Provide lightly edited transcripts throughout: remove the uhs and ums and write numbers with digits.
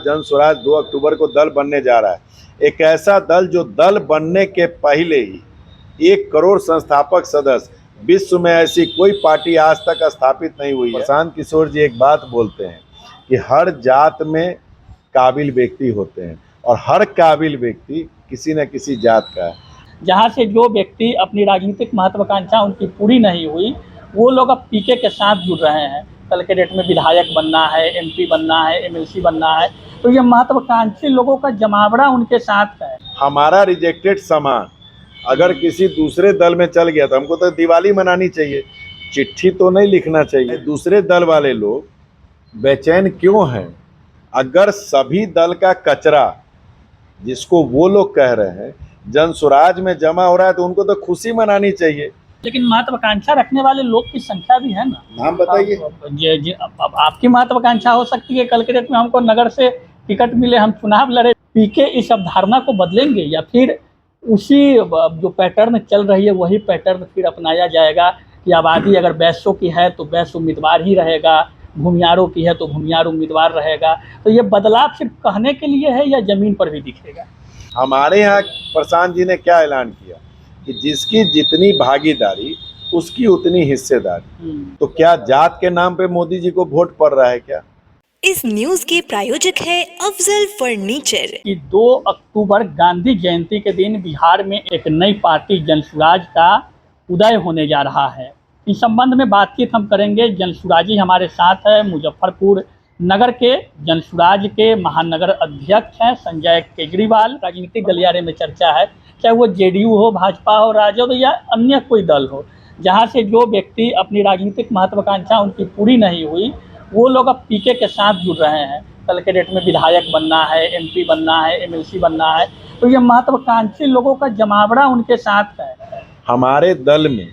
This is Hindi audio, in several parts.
जन स्वराज 2 अक्टूबर को दल बनने जा रहा है। एक ऐसा दल जो दल बनने के पहले ही 1 करोड़ संस्थापक सदस्य, विश्व में ऐसी कोई पार्टी आज तक स्थापित नहीं हुई है। प्रशांत किशोर जी एक बात बोलते हैं कि हर जात में काबिल व्यक्ति होते हैं और हर काबिल व्यक्ति किसी न किसी जात का है। जहाँ से जो व्यक्ति अपनी राजनीतिक महत्वाकांक्षा उनकी पूरी नहीं हुई, वो लोग अब पीके के साथ जुड़ रहे हैं। कल के डेट में विधायक बनना है, एमपी बनना है, एमएलसी बनना है, तो ये महत्वाकांक्षी लोगों का जमावड़ा उनके साथ है। हमारा रिजेक्टेड सामान अगर किसी दूसरे दल में चल गया तो हमको तो दिवाली मनानी चाहिए, चिट्ठी तो नहीं लिखना चाहिए। दूसरे दल वाले लोग बेचैन क्यों हैं? अगर सभी दल का कचरा, जिसको वो लोग कह रहे हैं, जन स्वराज में जमा हो रहा है तो उनको तो खुशी मनानी चाहिए। लेकिन महत्वाकांक्षा रखने वाले लोग की संख्या भी है ना। नाम बताइए। अब आपकी महत्वाकांक्षा हो सकती है कल के डेट में हमको नगर से टिकट मिले, हम चुनाव लड़े। पीके इस अवधारणा को बदलेंगे या फिर उसी जो पैटर्न चल रही है वही पैटर्न फिर अपनाया जाएगा कि आबादी अगर वैश्यों की है तो वैश्य उम्मीदवार ही रहेगा, भूमियारों की है तो भूमियार उम्मीदवार रहेगा। तो ये बदलाव सिर्फ कहने के लिए है या जमीन पर भी दिखेगा? हमारे यहाँ प्रशांत जी ने क्या ऐलान किया कि जिसकी जितनी भागीदारी उसकी उतनी हिस्सेदारी। तो क्या जात के नाम पे मोदी जी को वोट पड़ रहा है क्या? इस न्यूज के प्रायोजक है अफजल फर्नीचर। कि 2 अक्टूबर गांधी जयंती के दिन बिहार में एक नई पार्टी जनसुराज का उदय होने जा रहा है। इस संबंध में बातचीत हम करेंगे। जनसुराजी हमारे साथ है, मुजफ्फरपुर नगर के जनसुराज के महानगर अध्यक्ष हैं संजय केजरीवाल। राजनीतिक गलियारे में चर्चा है, चाहे वो जेडीयू हो, भाजपा हो, राजद या अन्य कोई दल हो, जहाँ से जो व्यक्ति अपनी राजनीतिक महत्वाकांक्षा उनकी पूरी नहीं हुई, वो लोग अब पीके के साथ जुड़ रहे हैं। कल के डेट में विधायक बनना है, एमपी बनना है, एमएलसी बनना है, तो ये महत्वाकांक्षी लोगों का जमावड़ा उनके साथ है। हमारे दल में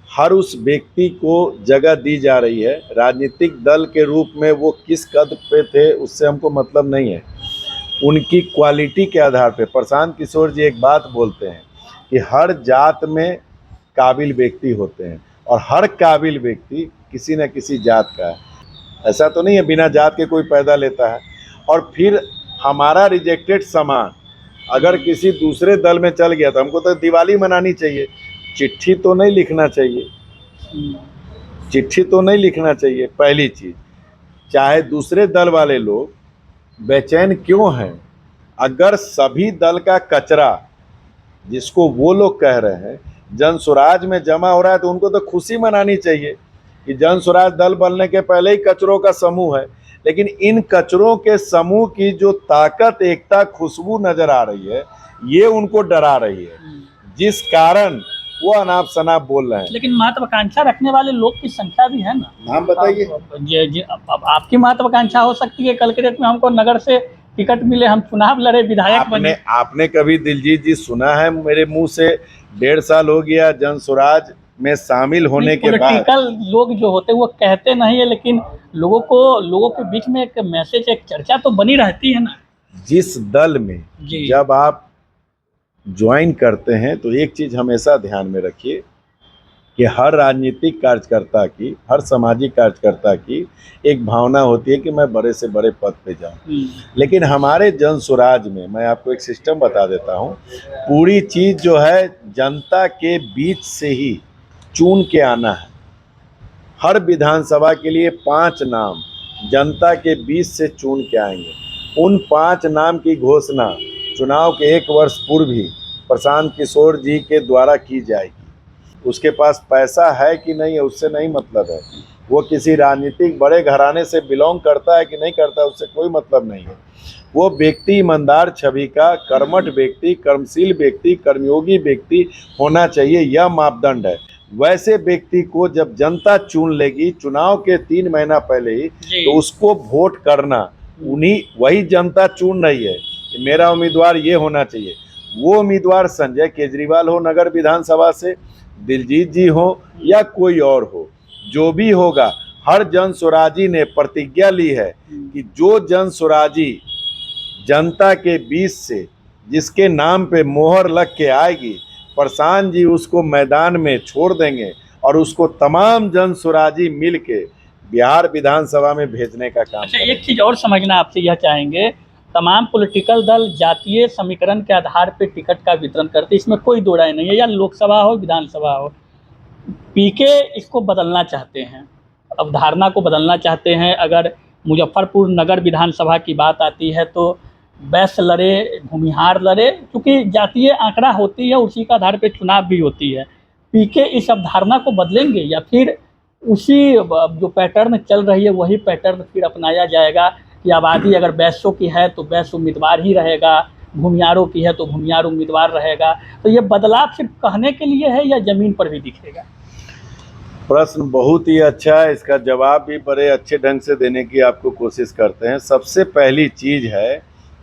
हर उस व्यक्ति को जगह दी जा रही है। राजनीतिक दल के रूप में वो किस कद पे थे उससे हमको मतलब नहीं है, उनकी क्वालिटी के आधार पे। प्रशांत किशोर जी एक बात बोलते हैं कि हर जात में काबिल व्यक्ति होते हैं और हर काबिल व्यक्ति किसी न किसी जात का है। ऐसा तो नहीं है बिना जात के कोई पैदा लेता है। और फिर हमारा रिजेक्टेड सामान अगर किसी दूसरे दल में चल गया तो हमको तो दिवाली मनानी चाहिए, चिट्ठी तो नहीं लिखना चाहिए। चिट्ठी तो नहीं लिखना चाहिए। पहली चीज, चाहे दूसरे दल वाले लोग बेचैन क्यों हैं? अगर सभी दल का कचरा, जिसको वो लोग कह रहे हैं, जन स्वराज में जमा हो रहा है तो उनको तो खुशी मनानी चाहिए कि जन स्वराज दल बनने के पहले ही कचरों का समूह है। लेकिन इन कचरों के समूह की जो ताकत, एकता, खुशबू नजर आ रही है, ये उनको डरा रही है, जिस कारण वो अनाप शनाप बोल रहे हैं। लेकिन महत्वाकांक्षा रखने वाले लोग की संख्या भी है ना। नाम बताइए। अब आपकी महत्वाकांक्षा हो सकती है कल के डेट में हमको नगर से टिकट मिले, हम चुनाव लड़े, विधायक बने। आपने कभी दिलजीत जी सुना है मेरे मुंह से? 1.5 साल हो गया जन स्वराज में शामिल होने के बाद। पॉलिटिकल लोग जो होते हैं वो कहते नहीं है, लेकिन लोगों के बीच में एक मैसेज, एक चर्चा तो बनी रहती है ना। जिस दल में जब आप ज्वाइन करते हैं तो एक चीज हमेशा ध्यान में रखिए कि हर राजनीतिक कार्यकर्ता की, हर सामाजिक कार्यकर्ता की एक भावना होती है कि मैं बड़े से बड़े पद पे जाऊं। लेकिन हमारे जन स्वराज में मैं आपको एक सिस्टम बता देता हूं, पूरी चीज जो है जनता के बीच से ही चुन के आना है। हर विधानसभा के लिए 5 नाम जनता के बीच से चुन के आएंगे। उन 5 नाम की घोषणा चुनाव के 1 वर्ष पूर्व ही प्रशांत किशोर जी के द्वारा की जाएगी। उसके पास पैसा है कि नहीं है उससे नहीं मतलब है, वो किसी राजनीतिक बड़े घराने से बिलोंग करता है कि नहीं करता उससे कोई मतलब नहीं है। वो व्यक्ति ईमानदार छवि का, कर्मठ व्यक्ति, कर्मशील व्यक्ति, कर्मयोगी व्यक्ति होना चाहिए, यह मापदंड है। वैसे व्यक्ति को जब जनता चुन लेगी चुनाव के 3 महीना पहले ही, तो उसको वोट करना, वही जनता चुन रही है कि मेरा उम्मीदवार ये होना चाहिए। वो उम्मीदवार संजय केजरीवाल हो नगर विधानसभा से, दिलजीत जी हो या कोई और हो, जो भी होगा, हर जन स्वराजी ने प्रतिज्ञा ली है कि जो जन स्वराजी जनता के बीच से जिसके नाम पे मोहर लग के आएगी, प्रशांत जी उसको मैदान में छोड़ देंगे और उसको तमाम जन स्वराजी मिल के बिहार विधानसभा में भेजने का काम अच्छा, करेंगे। एक चीज़ और समझना आपसे यह चाहेंगे, तमाम पॉलिटिकल दल जातीय समीकरण के आधार पे टिकट का वितरण करते, इसमें कोई दो राय नहीं है, या लोकसभा हो विधानसभा हो। पीके इसको बदलना चाहते हैं, अवधारणा को बदलना चाहते हैं। अगर मुजफ्फरपुर नगर विधानसभा की बात आती है तो वैश्य लड़े, भूमिहार लड़े, क्योंकि जातीय आंकड़ा होती है, उसी के आधार पे चुनाव भी होती है। पीके इस अवधारणा को बदलेंगे या फिर उसी जो पैटर्न चल रही है वही पैटर्न फिर अपनाया जाएगा कि आबादी अगर वैश्यों की है तो वैश्य उम्मीदवार ही रहेगा, भूमिहारों की है तो भूमिहार उम्मीदवार रहेगा। तो ये बदलाव सिर्फ कहने के लिए है या ज़मीन पर भी दिखेगा? प्रश्न बहुत ही अच्छा है, इसका जवाब भी बड़े अच्छे ढंग से देने की आपको कोशिश करते हैं। सबसे पहली चीज़ है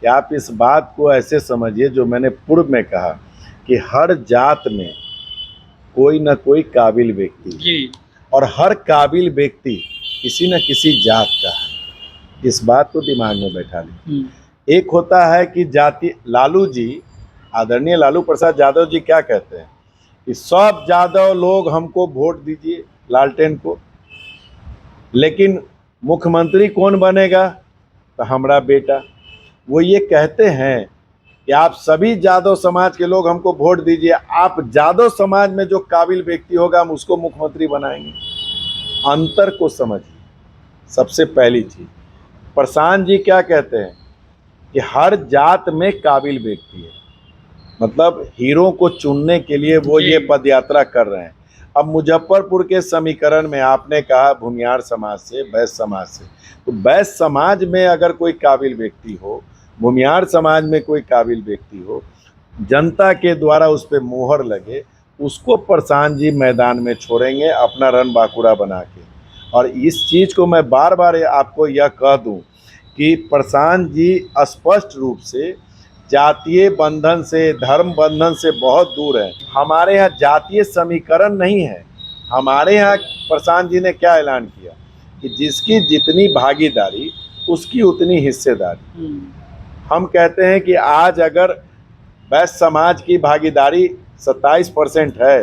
कि आप इस बात को ऐसे समझिए जो मैंने पूर्व में कहा कि हर जात में कोई न कोई काबिल व्यक्ति है जी। और हर काबिल व्यक्ति किसी न किसी जात का है। इस बात को दिमाग में बैठा लें। एक होता है कि जाति, लालू जी, आदरणीय लालू प्रसाद यादव जी क्या कहते हैं कि सब यादव लोग हमको वोट दीजिए, लालटेन को, लेकिन मुख्यमंत्री कौन बनेगा? तो हमारा बेटा। वो ये कहते हैं कि आप सभी यादव समाज के लोग हमको वोट दीजिए, आप यादव समाज में जो काबिल व्यक्ति होगा हम उसको मुख्यमंत्री बनाएंगे। अंतर को समझिए। सबसे पहली चीज, प्रशांत जी क्या कहते हैं कि हर जात में काबिल व्यक्ति है, मतलब हीरो को चुनने के लिए वो ये पदयात्रा कर रहे हैं। अब मुजफ्फरपुर के समीकरण में आपने कहा भूमिहार समाज से, वैश्य समाज से, तो वैश्य समाज में अगर कोई काबिल व्यक्ति हो, भूमिहार समाज में कोई काबिल व्यक्ति हो, जनता के द्वारा उस पर मोहर लगे, उसको प्रशांत जी मैदान में छोड़ेंगे अपना रन बाकुड़ा बना के। और इस चीज़ को मैं बार बार आपको यह कह दूं कि प्रशांत जी स्पष्ट रूप से जातीय बंधन से, धर्म बंधन से बहुत दूर है। हमारे यहाँ जातीय समीकरण नहीं है। हमारे यहाँ प्रशांत जी ने क्या ऐलान किया कि जिसकी जितनी भागीदारी उसकी उतनी हिस्सेदारी। हम कहते हैं कि आज अगर वैश्य समाज की भागीदारी 27% है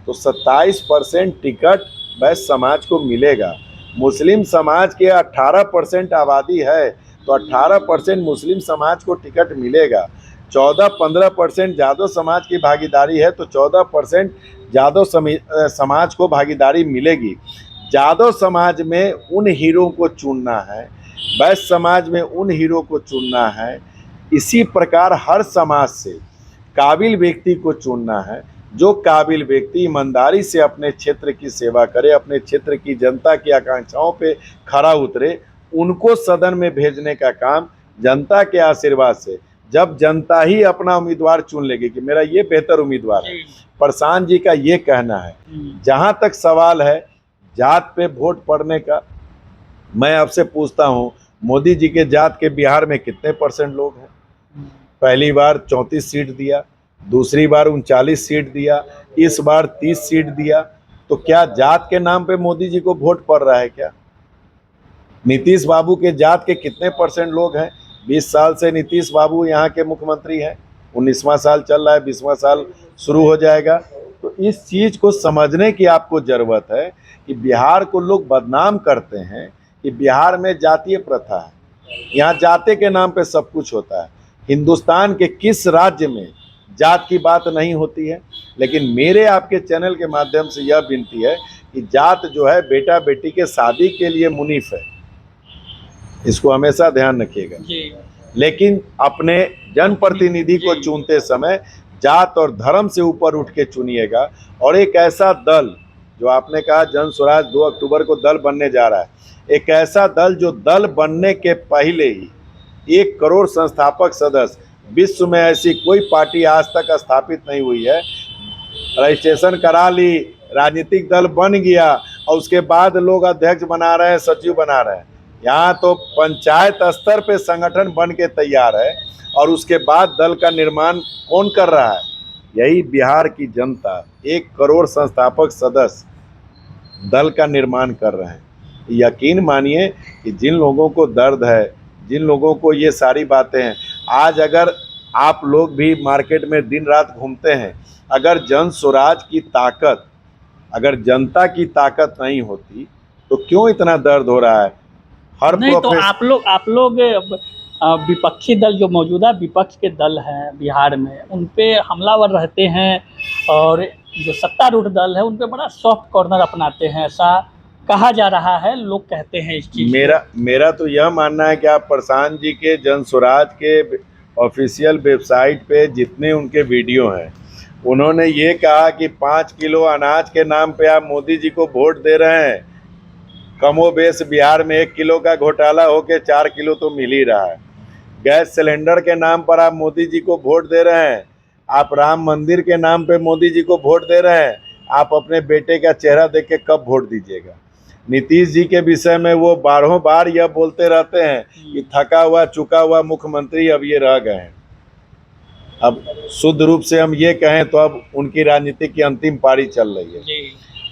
तो 27% टिकट वैश्य समाज को मिलेगा। मुस्लिम समाज के 18% आबादी है तो 18% मुस्लिम समाज को टिकट मिलेगा। 14-15% यादव समाज की भागीदारी है तो 14% यादव समाज को भागीदारी मिलेगी। यादव समाज में उन हीरो को चुनना है, वैश्य समाज में उन हीरो को चुनना है। इसी प्रकार हर समाज से काबिल व्यक्ति को चुनना है, जो काबिल व्यक्ति ईमानदारी से अपने क्षेत्र की सेवा करे, अपने क्षेत्र की जनता की आकांक्षाओं पे खरा उतरे, उनको सदन में भेजने का काम जनता के आशीर्वाद से, जब जनता ही अपना उम्मीदवार चुन लेगी कि मेरा ये बेहतर उम्मीदवार है। प्रशांत जी का ये कहना है। जहाँ तक सवाल है जात पे वोट पड़ने का, मैं आपसे पूछता हूँ, मोदी जी के जात के बिहार में कितने % लोग हैं? पहली बार 34 सीट दिया, दूसरी बार 39 सीट दिया, इस बार 30 सीट दिया। तो क्या जात के नाम पे मोदी जी को वोट पड़ रहा है क्या? नीतीश बाबू के जात के कितने % लोग हैं? 20 साल से नीतीश बाबू यहाँ के मुख्यमंत्री हैं, 19वां साल चल रहा है, 20वां साल शुरू हो जाएगा। तो इस चीज़ को समझने की आपको ज़रूरत है कि बिहार को लोग बदनाम करते हैं कि बिहार में जातीय प्रथा है, यहाँ जाति के नाम पे सब कुछ होता है। हिंदुस्तान के किस राज्य में जात की बात नहीं होती है? लेकिन मेरे आपके चैनल के माध्यम से यह विनती है कि जात जो है बेटा बेटी के शादी के लिए मुनीफ है, इसको हमेशा ध्यान रखिएगा। लेकिन अपने जनप्रतिनिधि को चुनते समय जात और धर्म से ऊपर उठ के चुनिएगा। और एक ऐसा दल, जो आपने कहा जन स्वराज 2 अक्टूबर को दल बनने जा रहा है, एक ऐसा दल जो दल बनने के पहले ही 1 करोड़ संस्थापक सदस्य, विश्व में ऐसी कोई पार्टी आज तक स्थापित नहीं हुई है, रजिस्ट्रेशन करा ली, राजनीतिक दल बन गया और उसके बाद लोग अध्यक्ष बना रहे हैं, सचिव बना रहे हैं। यहाँ तो पंचायत स्तर पे संगठन बन के तैयार है और उसके बाद दल का निर्माण कौन कर रहा है? यही बिहार की जनता। 1 करोड़ संस्थापक सदस्य दल का निर्माण कर रहे हैं। यकीन मानिए कि जिन लोगों को दर्द है, जिन लोगों को ये सारी बातें हैं, आज अगर आप लोग भी मार्केट में दिन रात घूमते हैं, अगर जन स्वराज की ताकत, अगर जनता की ताकत नहीं होती तो क्यों इतना दर्द हो रहा है? हर नहीं तो प्रोफेस आप लोग विपक्षी दल जो मौजूदा विपक्ष के दल हैं बिहार में उन पे हमलावर रहते हैं और जो सत्तारूढ़ दल है उन पे बड़ा सॉफ्ट कॉर्नर अपनाते हैं, ऐसा कहा जा रहा है, लोग कहते हैं इस चीज़ मेरा तो यह मानना है कि आप प्रशांत जी के जन स्वराज के ऑफिशियल वेबसाइट पे जितने उनके वीडियो हैं, उन्होंने ये कहा कि 5 किलो अनाज के नाम पे आप मोदी जी को वोट दे रहे हैं। कमोबेश बिहार में 1 किलो का घोटाला होके 4 किलो तो मिल ही रहा है। गैस सिलेंडर के नाम पर आप मोदी जी को वोट दे रहे हैं। आप राम मंदिर के नाम पे मोदी जी को वोट दे रहे हैं। आप अपने बेटे का चेहरा देख के कब वोट दीजिएगा? नीतीश जी के विषय में वो बारहों बार यह बोलते रहते हैं कि थका हुआ चुका हुआ मुख्यमंत्री अब ये रह गए हैं। अब शुद्ध रूप से हम ये कहें तो अब उनकी राजनीति की अंतिम पारी चल रही है। जी।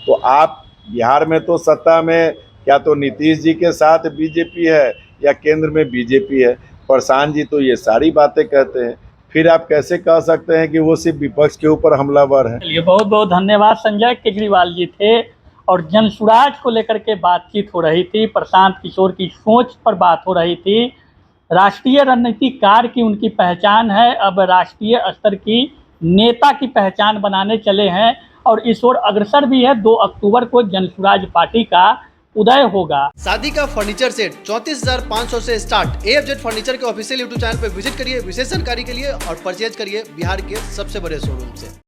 तो आप बिहार में तो सत्ता में क्या तो नीतीश जी के साथ बीजेपी है या केंद्र में बीजेपी है। प्रशांत जी तो ये सारी बातें कहते हैं, फिर आप कैसे कह सकते हैं कि वो सिर्फ विपक्ष के ऊपर हमलावर हैं? चलिए, बहुत बहुत धन्यवाद। संजय केजरीवाल जी थे और जनसुराज को लेकर के बातचीत हो रही थी, प्रशांत किशोर की सोच पर बात हो रही थी। राष्ट्रीय रणनीतिकार की उनकी पहचान है, अब राष्ट्रीय स्तर की नेता की पहचान बनाने चले हैं और इस ओर अग्रसर भी है। 2 अक्टूबर को जनसुराज पार्टी का उदय होगा। शादी का फर्नीचर सेट 34,500 से स्टार्ट। AFZ फर्नीचर के ऑफिशियल यूट्यूब चैनल पर विजिट करिए विशेष जानकारी के लिए और परचेज करिए बिहार के सबसे बड़े शोरूम से।